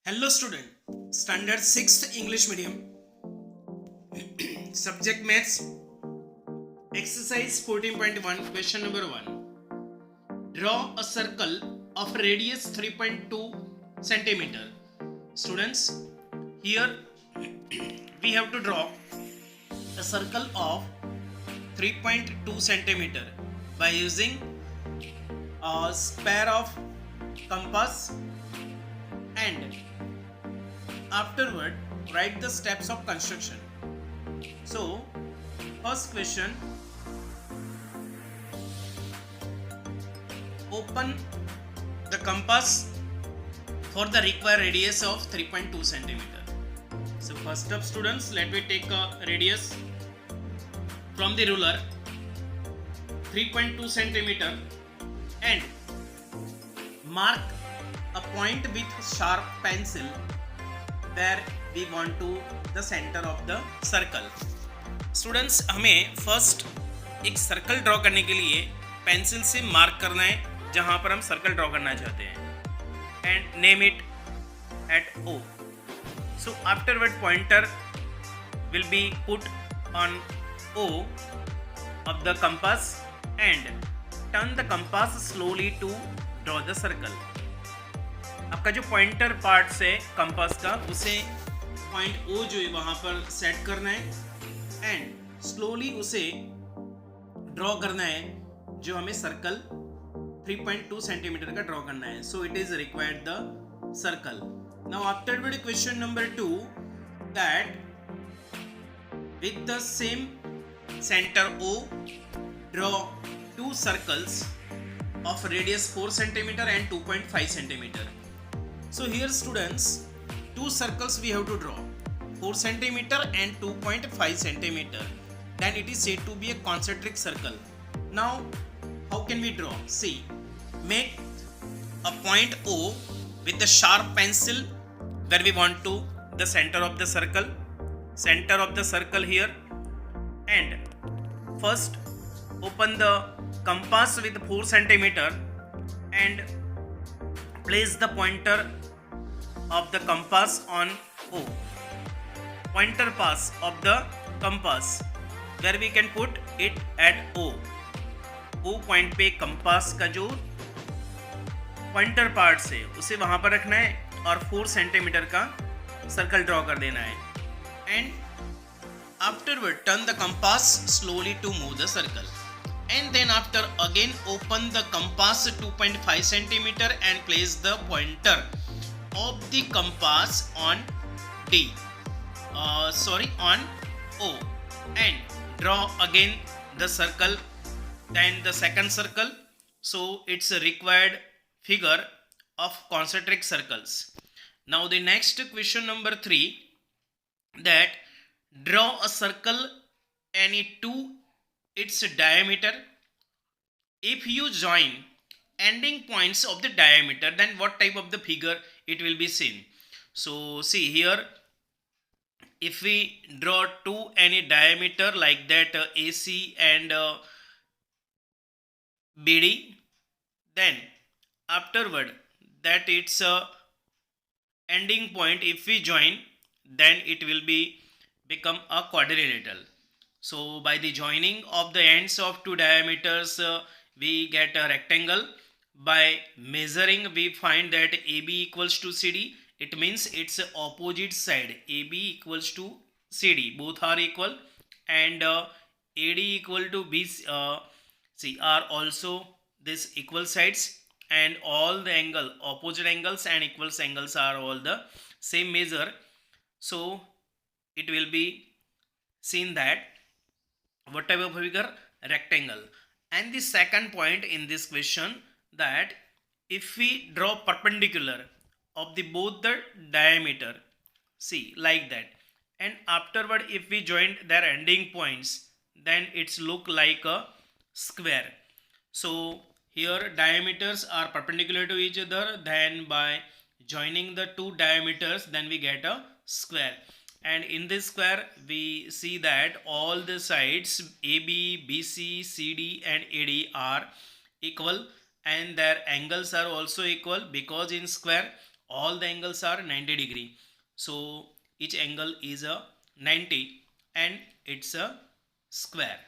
Hello student, standard 6th English medium, subject maths, exercise 14.1, question number 1. Draw a circle of radius 3.2 centimeter. Students, here we have to draw a circle of 3.2 centimeter by using a pair of compass, and afterward write the steps of construction. So first question, open the compass for the required radius of 3.2 centimeter. So first up students, let me take a radius from the ruler 3.2 centimeter and mark a point with sharp pencil where we want to the center of the circle. Students, हमें first एक circle draw करने के लिए pencil से mark करना है जहां पर हम सर्कल ड्रॉ करना चाहते हैं and name it at O. So afterward pointer will be put on O of the compass and turn the compass slowly to draw the circle. आपका जो पॉइंटर पार्ट से कंपास का उसे पॉइंट O जो है वहां पर सेट करना है एंड स्लोली उसे ड्रॉ करना है जो हमें सर्कल 3.2 सेंटीमीटर का ड्रॉ करना है. So it is required the circle. Now afterward question number 2, that with the same centre O draw two circles of radius 4 centimeter and 2.5 centimeter. So here students, two circles we have to draw, 4 centimeter and 2.5 centimeter. Then it is said to be a concentric circle. Now how can we draw? See, make a point O with the sharp pencil where we want to the center of the circle here, and first open the compass with 4 centimeter and place the pointer of the compass on O. Pointer pass of the compass where we can put it at O. O point पे compass का जो pointer part से उसे वहां पर रखना है और 4 सेंटीमीटर का सर्कल ड्रॉ कर देना है and afterward turn the compass slowly to move the circle. And then after again open the compass 2.5 centimeter and place the pointer of the compass on on O and draw again the circle, then the second circle. So it's a required figure of concentric circles. Now the next question number 3, that draw a circle any to its diameter. If you join ending points of the diameter, then what type of the figure it will be seen? So see here, if we draw two any diameter like that AC and BD, then afterward that its ending point, if we join, then it will be become a quadrilateral. So by the joining of the ends of two diameters, we get a rectangle. By measuring, we find that AB equals to CD. It means its opposite side, AB equals to CD, both are equal, and AD equal to BC are also this equal sides, and all the angle, opposite angles and equal angles are all the same measure. So it will be seen that what type of figure? Rectangle. And the second point in this question, that if we draw perpendicular of the both the diameter, see like that, and afterward if we join their ending points, then it's look like a square. So here diameters are perpendicular to each other, then by joining the two diameters, then we get a square. And in this square we see that all the sides AB, BC, CD and AD are equal, and their angles are also equal, because in square all the angles are 90 degree, so each angle is a 90 and it's a square.